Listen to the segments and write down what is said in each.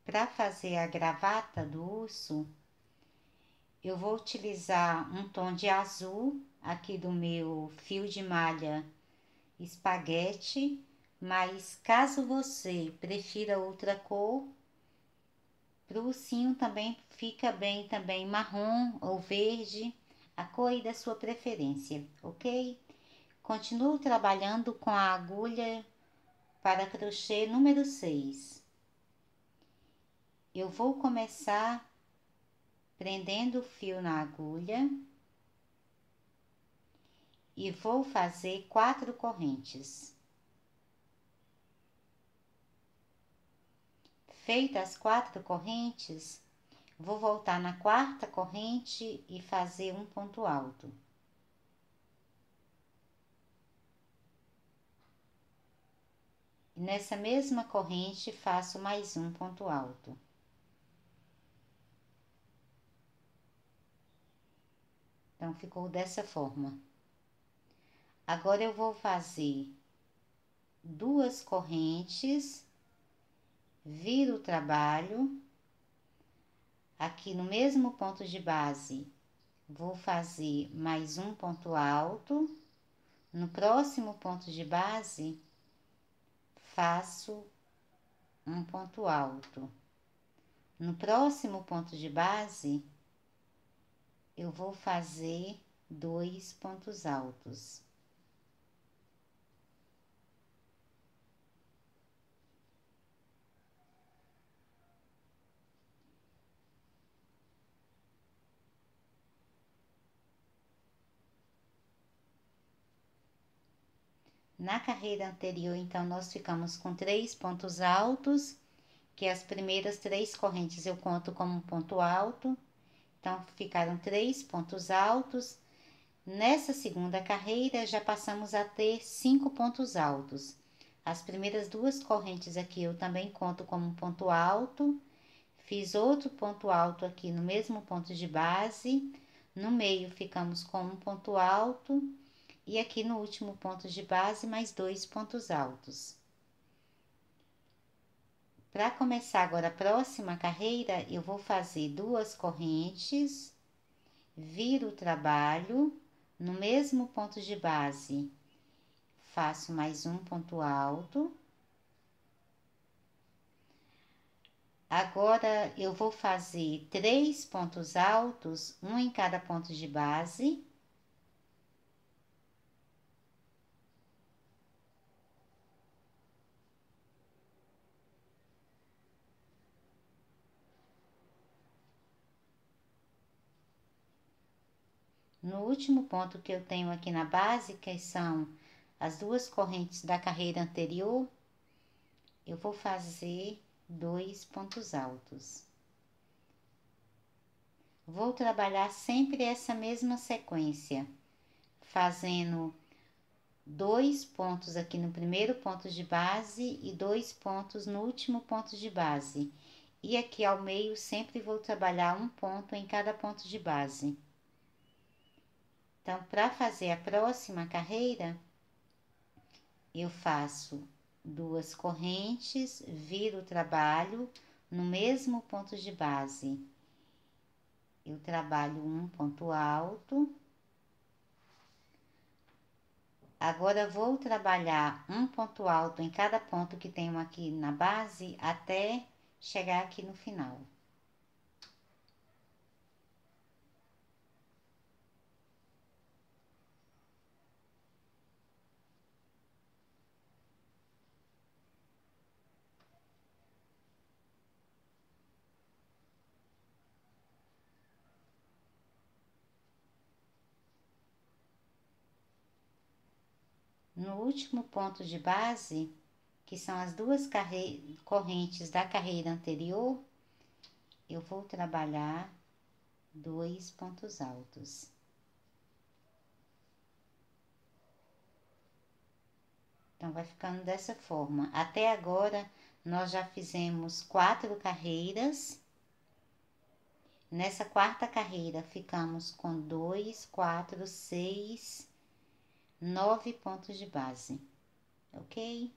Para fazer a gravata do urso, eu vou utilizar um tom de azul aqui do meu fio de malha espaguete, mas caso você prefira outra cor, pro ursinho também fica bem também marrom ou verde, a cor aí da sua preferência, ok? Continuo trabalhando com a agulha para crochê número 6. Eu vou começar prendendo o fio na agulha e vou fazer 4 correntes. Feitas as 4 correntes, vou voltar na quarta corrente e fazer um ponto alto. E nessa mesma corrente, faço mais um ponto alto. Então, ficou dessa forma. Agora, eu vou fazer 2 correntes, viro o trabalho. Aqui no mesmo ponto de base, vou fazer mais um ponto alto. No próximo ponto de base, faço um ponto alto. No próximo ponto de base, eu vou fazer 2 pontos altos. Na carreira anterior, então, nós ficamos com 3 pontos altos, que as primeiras 3 correntes eu conto como ponto alto. Então, ficaram 3 pontos altos. Nessa segunda carreira, já passamos a ter 5 pontos altos. As primeiras 2 correntes aqui eu também conto como ponto alto. Fiz outro ponto alto aqui no mesmo ponto de base. No meio, ficamos com um ponto alto. E aqui no último ponto de base, mais 2 pontos altos. Para começar agora a próxima carreira, eu vou fazer 2 correntes, viro o trabalho, no mesmo ponto de base, faço mais um ponto alto. Agora, eu vou fazer 3 pontos altos, um em cada ponto de base. No último ponto que eu tenho aqui na base, que são as 2 correntes da carreira anterior, eu vou fazer 2 pontos altos. Vou trabalhar sempre essa mesma sequência, fazendo 2 pontos aqui no primeiro ponto de base e 2 pontos no último ponto de base. E aqui ao meio sempre vou trabalhar um ponto em cada ponto de base. Então, para fazer a próxima carreira, eu faço 2 correntes, viro o trabalho no mesmo ponto de base. Eu trabalho um ponto alto. Agora, vou trabalhar um ponto alto em cada ponto que tenho aqui na base até chegar aqui no final. No último ponto de base, que são as 2 correntes da carreira anterior, eu vou trabalhar 2 pontos altos. Então, vai ficando dessa forma. Até agora, nós já fizemos 4 carreiras. Nessa quarta carreira, ficamos com 2, 4, 6, 9 pontos de base, ok?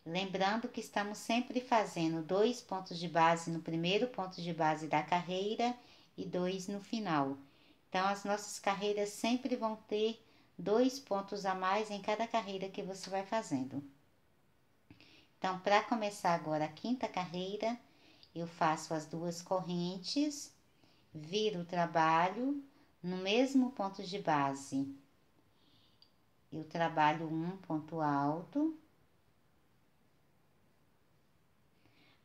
Lembrando que estamos sempre fazendo 2 pontos de base no primeiro ponto de base da carreira e 2 no final. Então, as nossas carreiras sempre vão ter 2 pontos a mais em cada carreira que você vai fazendo. Então, para começar agora a quinta carreira, eu faço as 2 correntes, viro o trabalho no mesmo ponto de base. Eu trabalho um ponto alto.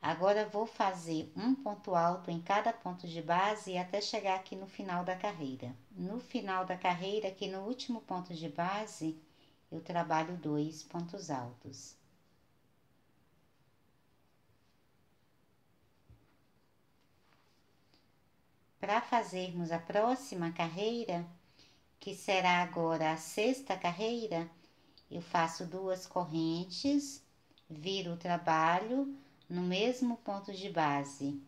Agora, vou fazer um ponto alto em cada ponto de base até chegar aqui no final da carreira. No final da carreira, aqui no último ponto de base, eu trabalho 2 pontos altos. Para fazermos a próxima carreira, que será agora a sexta carreira, eu faço 2 correntes, viro o trabalho no mesmo ponto de base.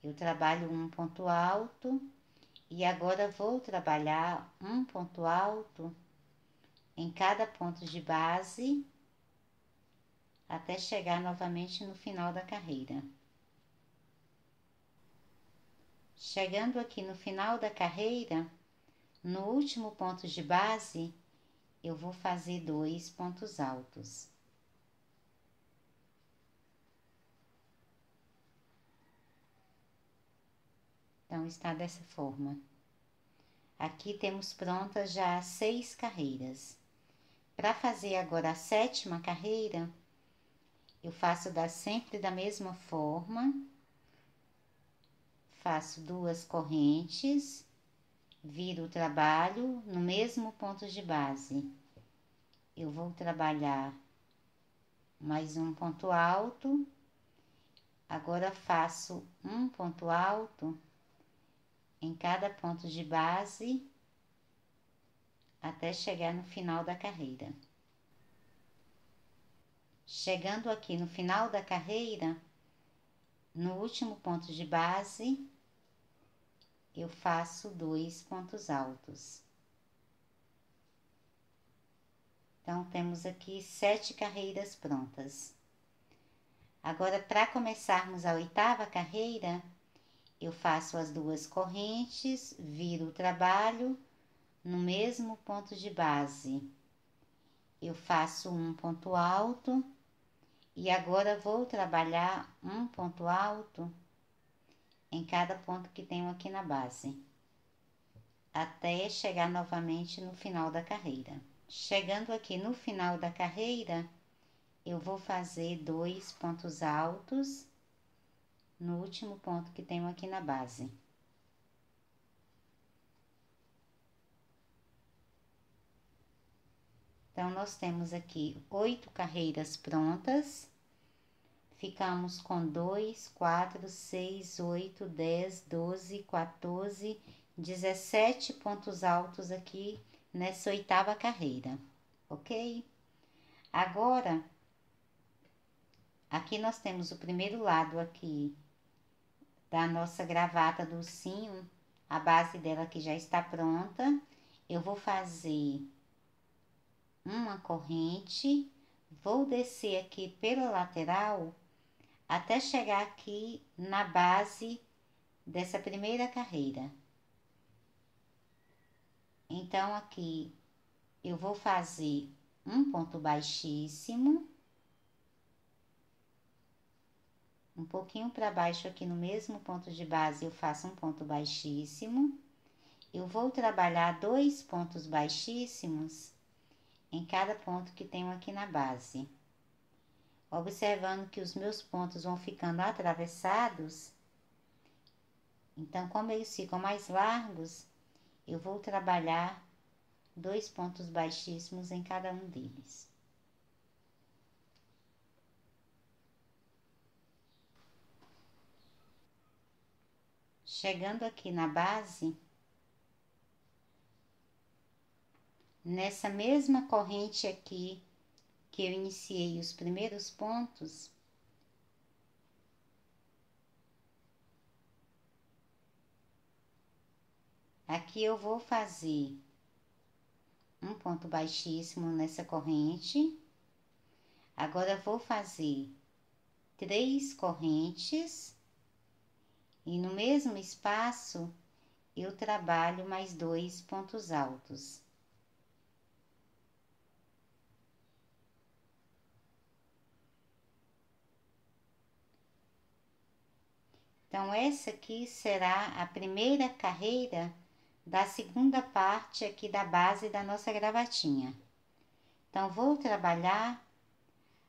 Eu trabalho um ponto alto e agora vou trabalhar um ponto alto em cada ponto de base até chegar novamente no final da carreira. Chegando aqui no final da carreira, no último ponto de base, eu vou fazer 2 pontos altos. Então, está dessa forma. Aqui temos prontas já 6 carreiras. Para fazer agora a sétima carreira, eu faço sempre da mesma forma. Faço 2 correntes, viro o trabalho no mesmo ponto de base. Eu vou trabalhar mais um ponto alto. Agora, faço um ponto alto em cada ponto de base até chegar no final da carreira. Chegando aqui no final da carreira, no último ponto de base, eu faço 2 pontos altos. Então, temos aqui 7 carreiras prontas. Agora, para começarmos a oitava carreira, eu faço as 2 correntes, viro o trabalho no mesmo ponto de base. Eu faço um ponto alto e agora vou trabalhar um ponto alto em cada ponto que tenho aqui na base, até chegar novamente no final da carreira. Chegando aqui no final da carreira, eu vou fazer 2 pontos altos no último ponto que tenho aqui na base. Então, nós temos aqui 8 carreiras prontas. Ficamos com 2, 4, 6, 8, 10, 12, 14, 17 pontos altos aqui nessa oitava carreira, ok? Agora, aqui nós temos o primeiro lado aqui da nossa gravata do ursinho, a base dela que já está pronta. Eu vou fazer uma corrente, vou descer aqui pela lateral até chegar aqui na base dessa primeira carreira. Então, aqui eu vou fazer um ponto baixíssimo, um pouquinho para baixo aqui no mesmo ponto de base eu faço um ponto baixíssimo. Eu vou trabalhar 2 pontos baixíssimos em cada ponto que tenho aqui na base. Observando que os meus pontos vão ficando atravessados, então, como eles ficam mais largos, eu vou trabalhar 2 pontos baixíssimos em cada um deles. Chegando aqui na base, nessa mesma corrente aqui que eu iniciei os primeiros pontos, aqui eu vou fazer um ponto baixíssimo nessa corrente. Agora vou fazer 3 correntes e no mesmo espaço eu trabalho mais 2 pontos altos. Então, essa aqui será a primeira carreira da segunda parte aqui da base da nossa gravatinha. Então, vou trabalhar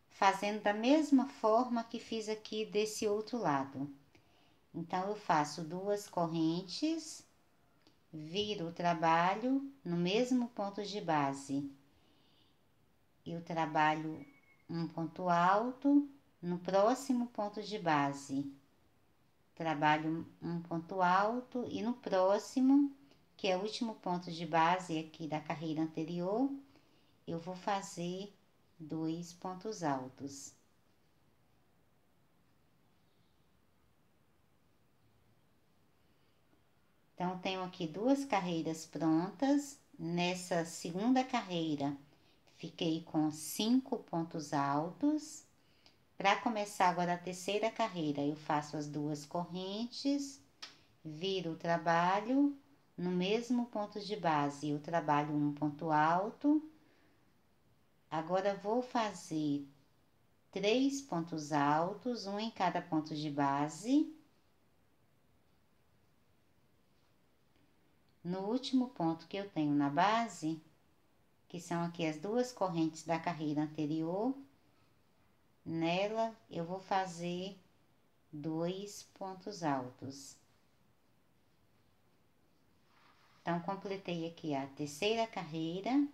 fazendo da mesma forma que fiz aqui desse outro lado. Então, eu faço 2 correntes, viro o trabalho no mesmo ponto de base. Eu trabalho um ponto alto no próximo ponto de base. Trabalho um ponto alto e no próximo, que é o último ponto de base aqui da carreira anterior, eu vou fazer 2 pontos altos. Então, tenho aqui 2 carreiras prontas. Nessa segunda carreira, fiquei com 5 pontos altos. Para começar agora a terceira carreira, eu faço as 2 correntes, viro o trabalho, no mesmo ponto de base eu trabalho um ponto alto. Agora vou fazer 3 pontos altos, um em cada ponto de base. No último ponto que eu tenho na base, que são aqui as 2 correntes da carreira anterior, nela eu vou fazer 2 pontos altos. Então, completei aqui a terceira carreira,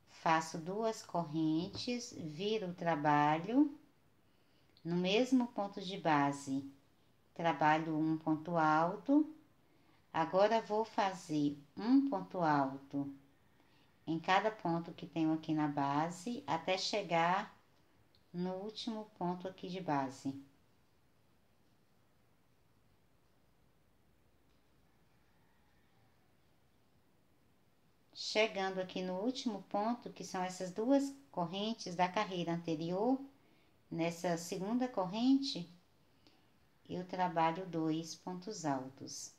faço 2 correntes, viro o trabalho, no mesmo ponto de base, trabalho um ponto alto. Agora, vou fazer um ponto alto em cada ponto que tenho aqui na base, até chegar no último ponto aqui de base. Chegando aqui no último ponto, que são essas 2 correntes da carreira anterior, nessa segunda corrente, eu trabalho 2 pontos altos.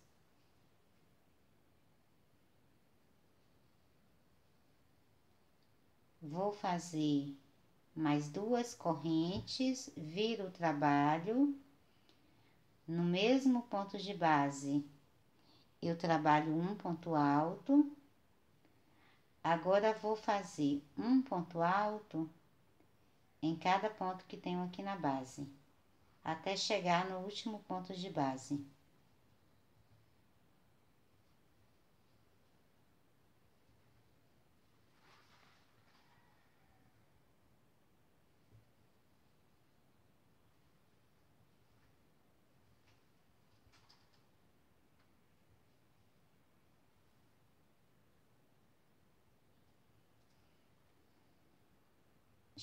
Vou fazer mais 2 correntes, viro o trabalho, no mesmo ponto de base, eu trabalho um ponto alto. Agora, vou fazer um ponto alto em cada ponto que tenho aqui na base, até chegar no último ponto de base.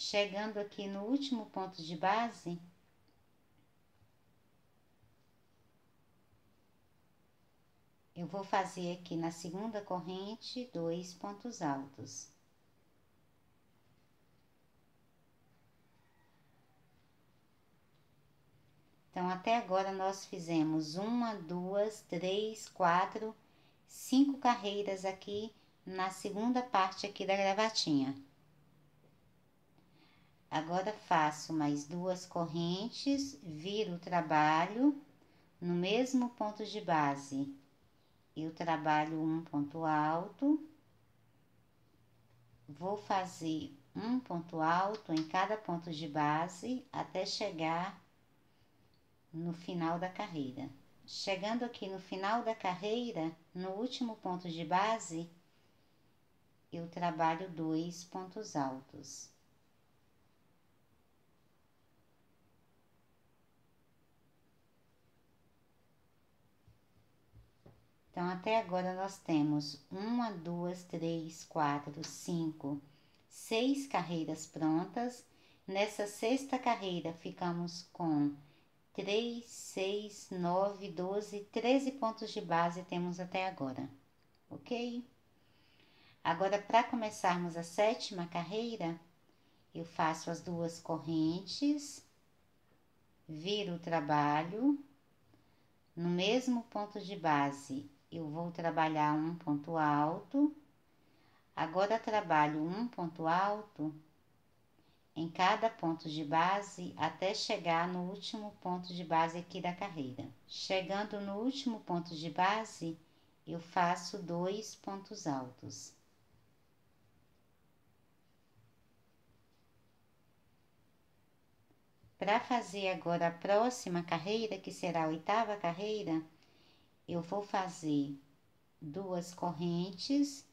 Chegando aqui no último ponto de base, eu vou fazer aqui na segunda corrente 2 pontos altos. Então, até agora nós fizemos 1, 2, 3, 4, 5 carreiras aqui na segunda parte aqui da gravatinha. Agora, faço mais 2 correntes, viro o trabalho, no mesmo ponto de base, eu trabalho um ponto alto, vou fazer um ponto alto em cada ponto de base, até chegar no final da carreira. Chegando aqui no final da carreira, no último ponto de base, eu trabalho 2 pontos altos. Então, até agora nós temos 1, 2, 3, 4, 5, 6 carreiras prontas. Nessa sexta carreira, ficamos com 3, 6, 9, 12, 13 pontos de base temos até agora, ok? Agora, para começarmos a sétima carreira, eu faço as 2 correntes, viro o trabalho, no mesmo ponto de base eu vou trabalhar um ponto alto, agora trabalho um ponto alto em cada ponto de base até chegar no último ponto de base aqui da carreira. Chegando no último ponto de base, eu faço 2 pontos altos. Para fazer agora a próxima carreira, que será a 8ª carreira, eu vou fazer 2 correntes,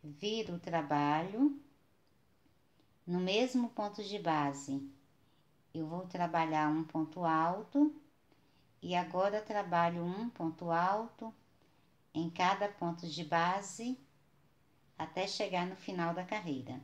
viro o trabalho, no mesmo ponto de base, eu vou trabalhar um ponto alto e agora trabalho um ponto alto em cada ponto de base até chegar no final da carreira.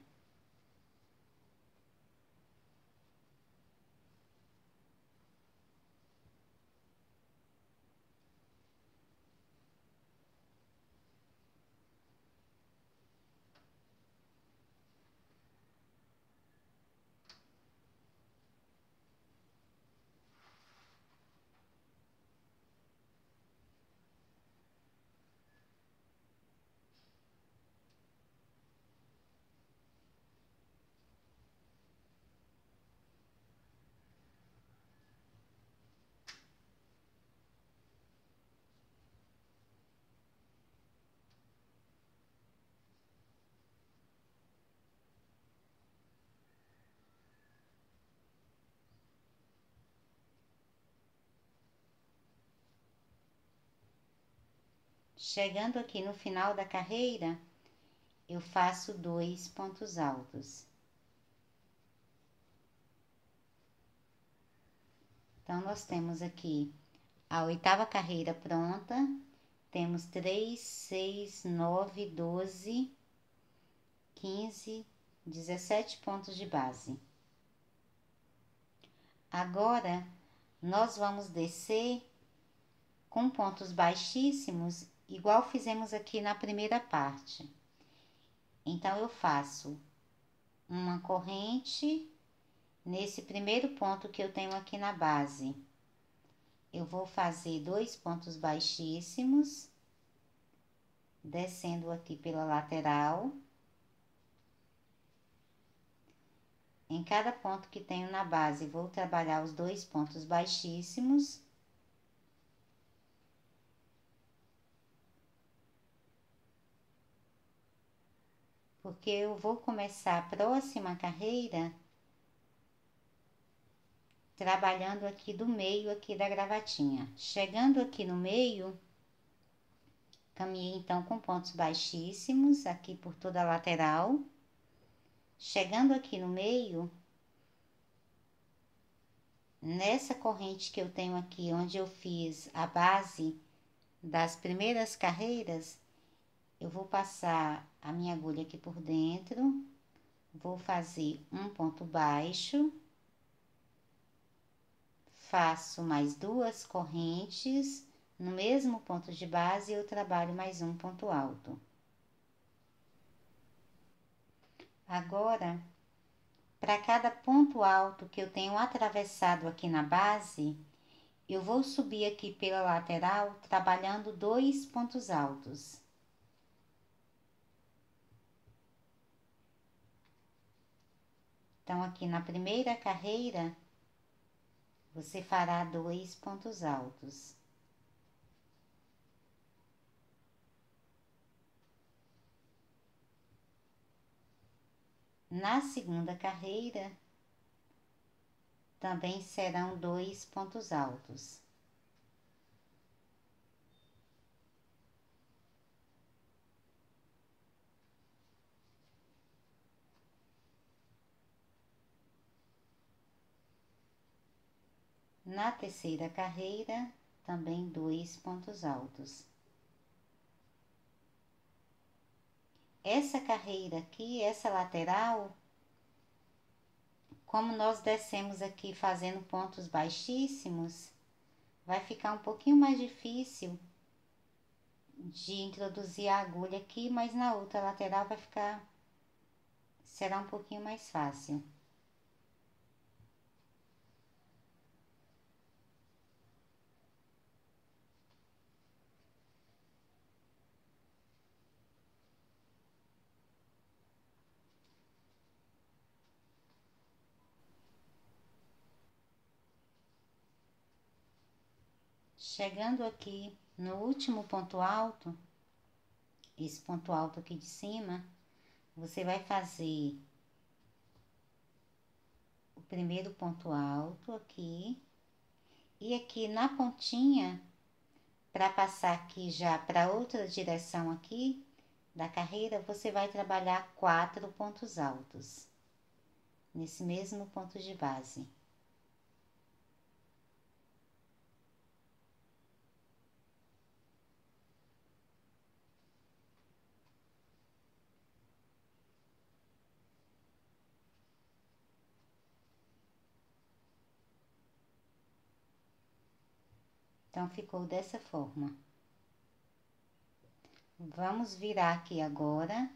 Chegando aqui no final da carreira, eu faço 2 pontos altos. Então, nós temos aqui a 8ª carreira pronta, temos 3, 6, 9, 12, 15, 17 pontos de base. Agora, nós vamos descer com pontos baixíssimos, igual fizemos aqui na primeira parte. Então, eu faço uma corrente nesse primeiro ponto que eu tenho aqui na base. Eu vou fazer 2 pontos baixíssimos, descendo aqui pela lateral. Em cada ponto que tenho na base, vou trabalhar os 2 pontos baixíssimos. Porque eu vou começar a próxima carreira trabalhando aqui do meio aqui da gravatinha. Chegando aqui no meio, caminhei então com pontos baixíssimos aqui por toda a lateral. Chegando aqui no meio, nessa corrente que eu tenho aqui, onde eu fiz a base das primeiras carreiras, eu vou passar a minha agulha aqui por dentro, vou fazer um ponto baixo, faço mais 2 correntes, no mesmo ponto de base eu trabalho mais um ponto alto. Agora, para cada ponto alto que eu tenho atravessado aqui na base, eu vou subir aqui pela lateral, trabalhando 2 pontos altos. Então, aqui na primeira carreira, você fará 2 pontos altos. Na segunda carreira, também serão 2 pontos altos. Na terceira carreira, também 2 pontos altos. Essa carreira aqui, essa lateral, como nós descemos aqui fazendo pontos baixíssimos, vai ficar um pouquinho mais difícil de introduzir a agulha aqui, mas na outra lateral vai ficar será um pouquinho mais fácil. Chegando aqui no último ponto alto, esse ponto alto aqui de cima, você vai fazer o primeiro ponto alto aqui, e aqui na pontinha, para passar aqui já para outra direção aqui da carreira, você vai trabalhar 4 pontos altos, nesse mesmo ponto de base. Então, ficou dessa forma. Vamos virar aqui agora.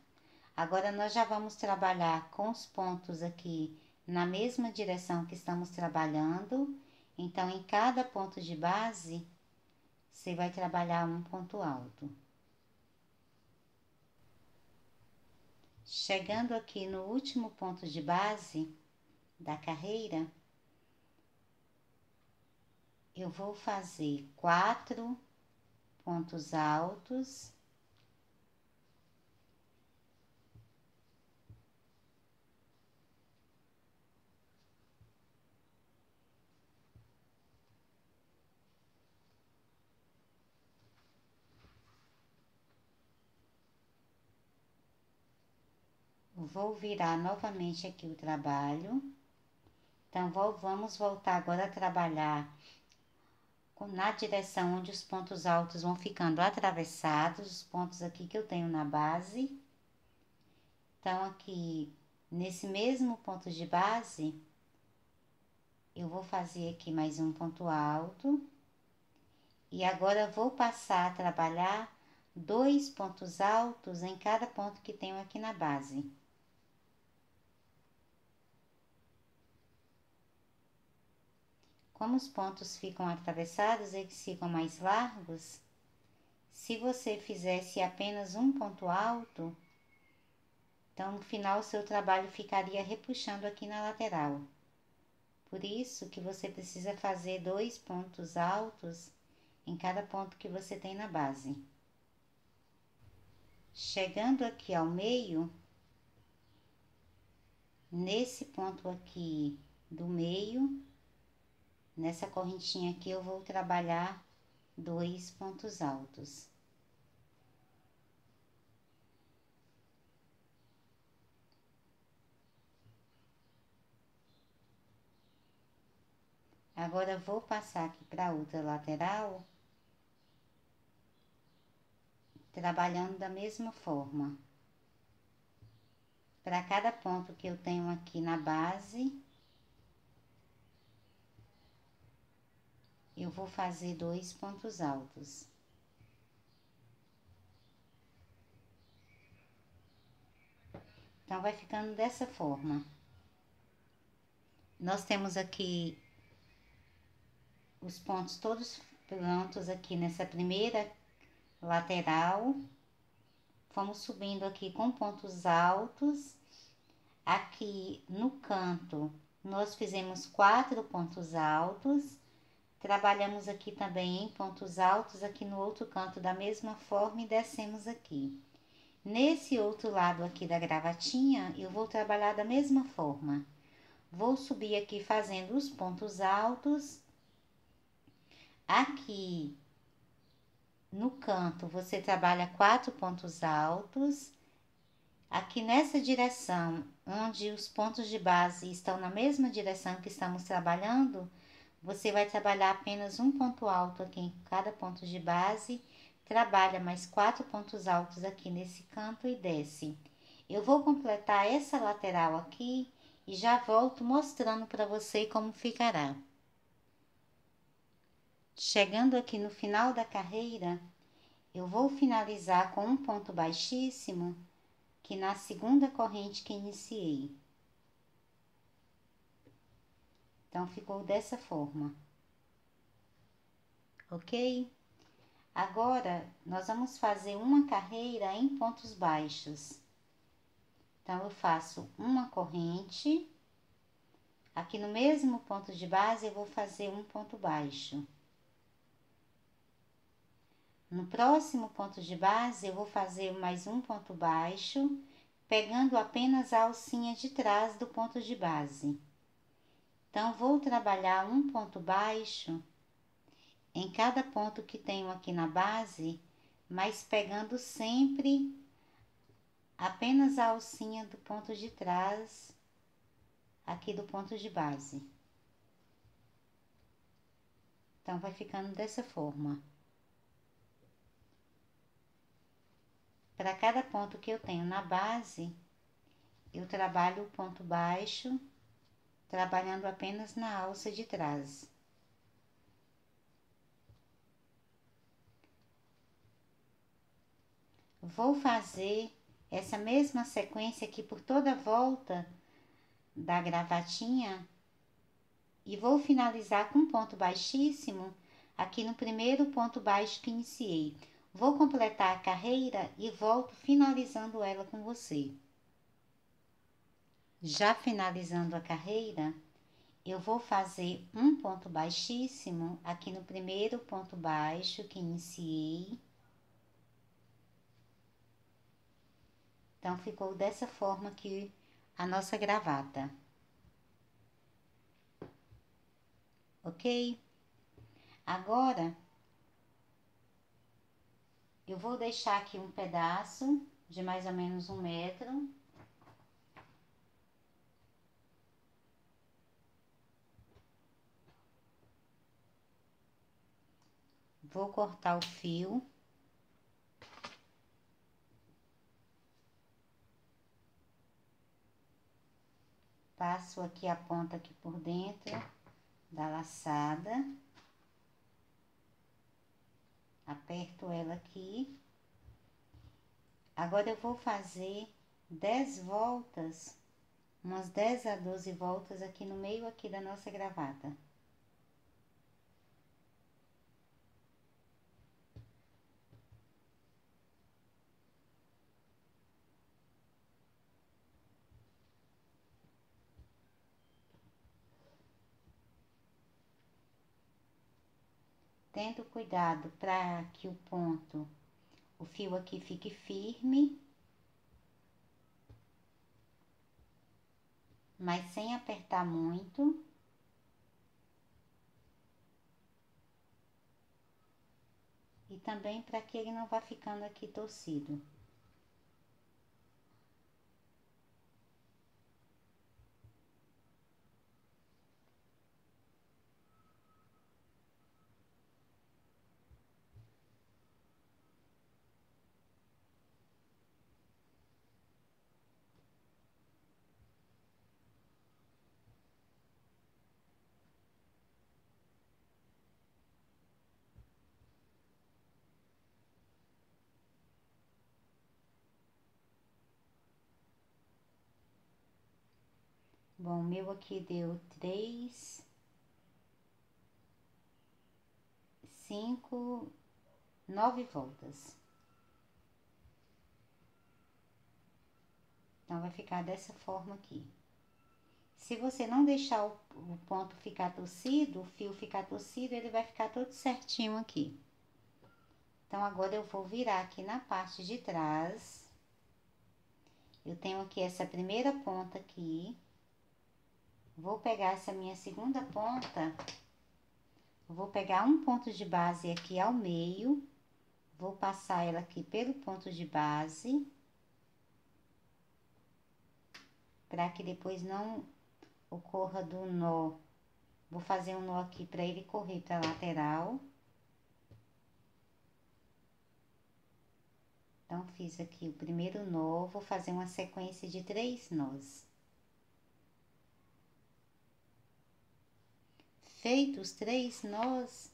Agora, nós já vamos trabalhar com os pontos aqui na mesma direção que estamos trabalhando. Então, em cada ponto de base, você vai trabalhar um ponto alto. Chegando aqui no último ponto de base da carreira, eu vou fazer 4 pontos altos. Vou virar novamente aqui o trabalho. Então, vamos voltar agora a trabalhar na direção onde os pontos altos vão ficando atravessados, os pontos aqui que eu tenho na base. Então, aqui, nesse mesmo ponto de base, eu vou fazer aqui mais um ponto alto. E agora, vou passar a trabalhar 2 pontos altos em cada ponto que tenho aqui na base. Como os pontos ficam atravessados, eles ficam mais largos. Se você fizesse apenas um ponto alto, então no final o seu trabalho ficaria repuxando aqui na lateral. Por isso que você precisa fazer 2 pontos altos em cada ponto que você tem na base. Chegando aqui ao meio, nesse ponto aqui do meio, nessa correntinha aqui eu vou trabalhar 2 pontos altos. Agora, vou passar aqui para outra lateral, trabalhando da mesma forma. Para cada ponto que eu tenho aqui na base, eu vou fazer 2 pontos altos. Então, vai ficando dessa forma. Nós temos aqui os pontos todos prontos aqui nessa primeira lateral. Fomos subindo aqui com pontos altos. Aqui no canto, nós fizemos 4 pontos altos. Trabalhamos aqui também em pontos altos, aqui no outro canto da mesma forma e descemos aqui. Nesse outro lado aqui da gravatinha, eu vou trabalhar da mesma forma. Vou subir aqui fazendo os pontos altos. Aqui no canto, você trabalha 4 pontos altos. Aqui nessa direção, onde os pontos de base estão na mesma direção que estamos trabalhando, você vai trabalhar apenas um ponto alto aqui em cada ponto de base, trabalha mais 4 pontos altos aqui nesse canto e desce. Eu vou completar essa lateral aqui e já volto mostrando para você como ficará. Chegando aqui no final da carreira, eu vou finalizar com um ponto baixíssimo que na segunda corrente que iniciei. Então, ficou dessa forma. Ok? Agora, nós vamos fazer uma carreira em pontos baixos. Então, eu faço uma corrente. Aqui no mesmo ponto de base, eu vou fazer um ponto baixo. No próximo ponto de base, eu vou fazer mais um ponto baixo, pegando apenas a alcinha de trás do ponto de base. Então, vou trabalhar um ponto baixo em cada ponto que tenho aqui na base, mas pegando sempre apenas a alcinha do ponto de trás, aqui do ponto de base. Então, vai ficando dessa forma. Para cada ponto que eu tenho na base, eu trabalho o ponto baixo, trabalhando apenas na alça de trás. Vou fazer essa mesma sequência aqui por toda a volta da gravatinha e vou finalizar com um ponto baixíssimo aqui no primeiro ponto baixo que iniciei. Vou completar a carreira e volto finalizando ela com você. Já finalizando a carreira, eu vou fazer um ponto baixíssimo aqui no primeiro ponto baixo que iniciei. Então, ficou dessa forma aqui a nossa gravata. Ok? Agora, eu vou deixar aqui um pedaço de mais ou menos 1 metro. Vou cortar o fio. Passo aqui a ponta aqui por dentro da laçada. Aperto ela aqui. Agora eu vou fazer 10 voltas, umas 10 a 12 voltas aqui no meio aqui da nossa gravata. Tendo cuidado para que o fio aqui fique firme, mas sem apertar muito. E também para que ele não vá ficando aqui torcido. Bom, o meu aqui deu 3, 5, 9 voltas. Então, vai ficar dessa forma aqui. Se você não deixar o ponto ficar torcido, o fio ficar torcido, ele vai ficar todo certinho aqui. Então, agora eu vou virar aqui na parte de trás. Eu tenho aqui essa primeira ponta aqui. Vou pegar essa minha segunda ponta, vou pegar um ponto de base aqui ao meio, vou passar ela aqui pelo ponto de base, para que depois não ocorra do nó. Vou fazer um nó aqui para ele correr para a lateral. Então, fiz aqui o primeiro nó, vou fazer uma sequência de 3 nós. Feitos os 3 nós,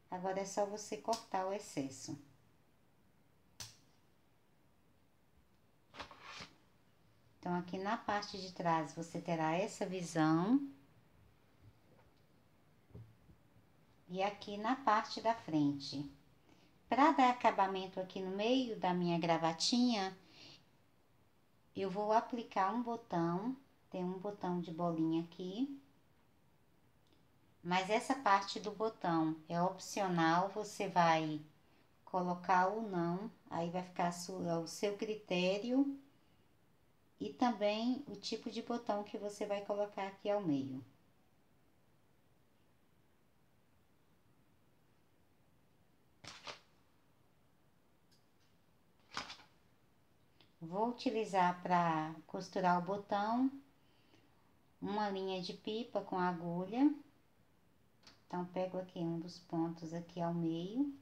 agora é só você cortar o excesso. Então, aqui na parte de trás, você terá essa visão. E aqui na parte da frente. Para dar acabamento aqui no meio da minha gravatinha, eu vou aplicar um botão. Tem um botão de bolinha aqui. Mas essa parte do botão é opcional, você vai colocar ou não. Aí vai ficar ao seu critério. E também o tipo de botão que você vai colocar aqui ao meio. Vou utilizar para costurar o botão uma linha de pipa com agulha. Então, pego aqui um dos pontos aqui ao meio.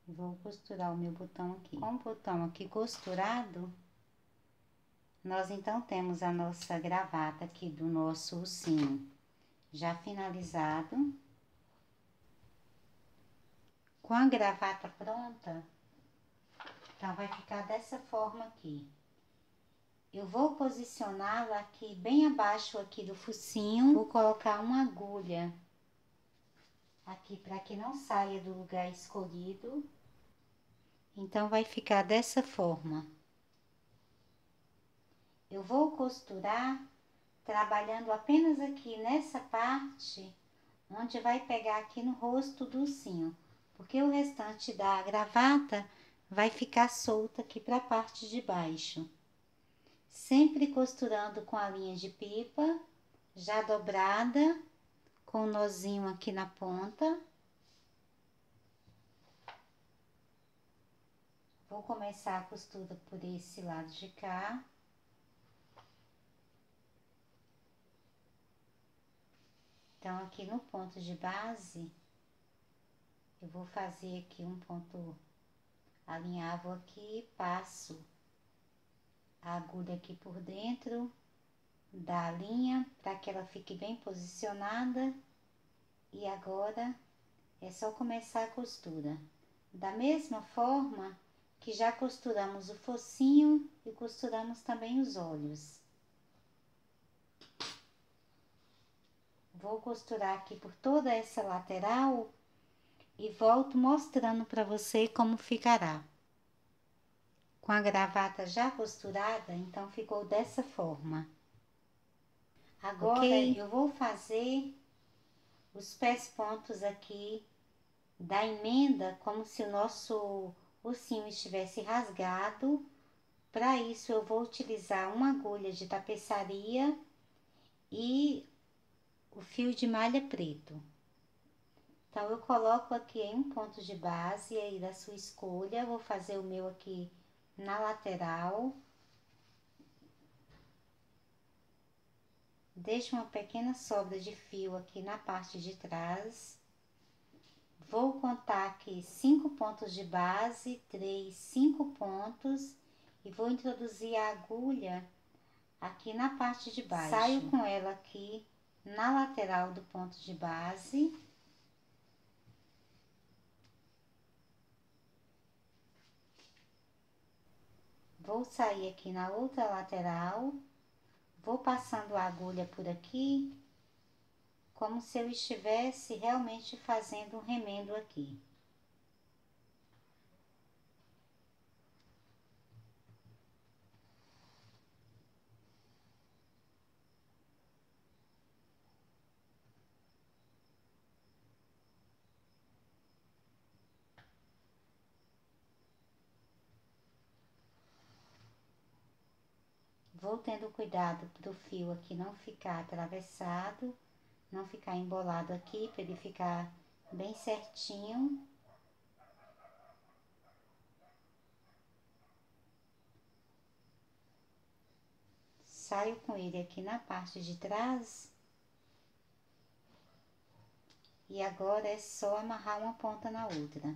Vou costurar o meu botão aqui. Com o botão aqui costurado, nós então temos a nossa gravata aqui do nosso ursinho já finalizado. Com a gravata pronta, então vai ficar dessa forma aqui. Eu vou posicioná-la aqui bem abaixo aqui do focinho, vou colocar uma agulha aqui para que não saia do lugar escolhido. Então, vai ficar dessa forma. Eu vou costurar trabalhando apenas aqui nessa parte, onde vai pegar aqui no rosto do ursinho, porque o restante da gravata vai ficar solta aqui para a parte de baixo. Sempre costurando com a linha de pipa, já dobrada, com o nozinho aqui na ponta. Vou começar a costura por esse lado de cá. Então, aqui no ponto de base, eu vou fazer aqui um ponto alinhavo aqui, passo a agulha aqui por dentro da linha, para que ela fique bem posicionada. E agora, é só começar a costura. Da mesma forma que já costuramos o focinho e costuramos também os olhos. Vou costurar aqui por toda essa lateral e volto mostrando para você como ficará. Com a gravata já costurada, então ficou dessa forma. Agora eu vou fazer os pés pontos aqui da emenda, como se o nosso ursinho estivesse rasgado. Para isso, eu vou utilizar uma agulha de tapeçaria e o fio de malha preto. Então, eu coloco aqui em um ponto de base aí da sua escolha. Vou fazer o meu aqui na lateral. Deixo uma pequena sobra de fio aqui na parte de trás. Vou contar aqui 5 pontos de base, 3, 5 pontos. E vou introduzir a agulha aqui na parte de baixo. Saio com ela aqui na lateral do ponto de base. Vou sair aqui na outra lateral. Vou passando a agulha por aqui, como se eu estivesse realmente fazendo um remendo aqui. Vou tendo cuidado para o fio aqui não ficar atravessado, não ficar embolado aqui, para ele ficar bem certinho. Saio com ele aqui na parte de trás. E agora é só amarrar uma ponta na outra.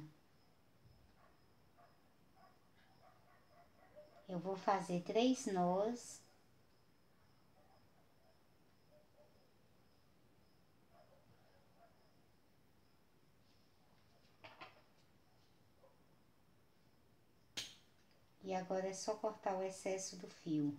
Eu vou fazer 3 nós. E agora é só cortar o excesso do fio.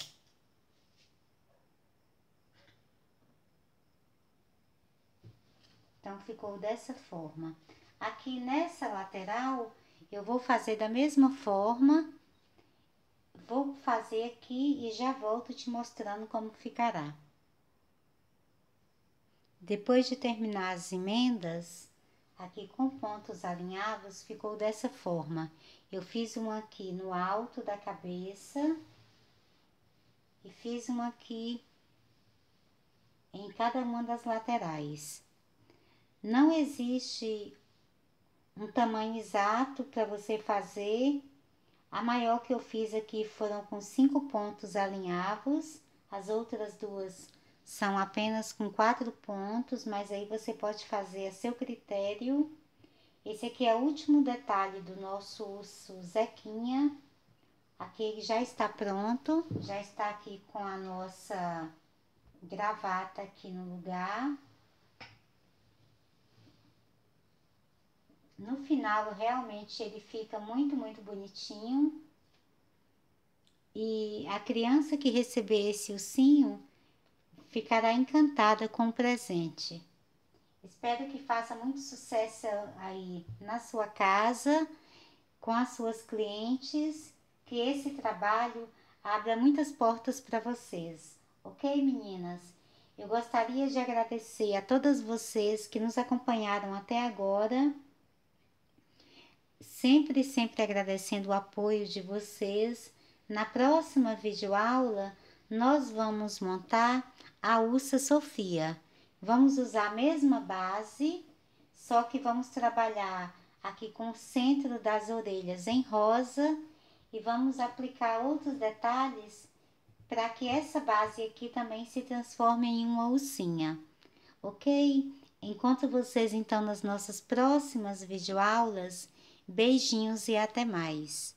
Então, ficou dessa forma. Aqui nessa lateral, eu vou fazer da mesma forma. Vou fazer aqui e já volto te mostrando como ficará. Depois de terminar as emendas, aqui com pontos alinhados, ficou dessa forma. Eu fiz uma aqui no alto da cabeça e fiz uma aqui em cada uma das laterais. Não existe um tamanho exato para você fazer. A maior que eu fiz aqui foram com 5 pontos alinhavos, as outras duas são apenas com 4 pontos, mas aí você pode fazer a seu critério. Esse aqui é o último detalhe do nosso urso Zequinha. Aqui ele já está pronto, já está aqui com a nossa gravata aqui no lugar. No final, realmente, ele fica muito, muito bonitinho. E a criança que receber esse ursinho ficará encantada com o presente. Espero que faça muito sucesso aí na sua casa, com as suas clientes, que esse trabalho abra muitas portas para vocês. Ok, meninas? Eu gostaria de agradecer a todas vocês que nos acompanharam até agora. Sempre, sempre agradecendo o apoio de vocês. Na próxima videoaula, nós vamos montar a Ursa Sofia. Vamos usar a mesma base, só que vamos trabalhar aqui com o centro das orelhas em rosa e vamos aplicar outros detalhes para que essa base aqui também se transforme em uma ursinha, ok? Encontro vocês então nas nossas próximas videoaulas. Beijinhos e até mais!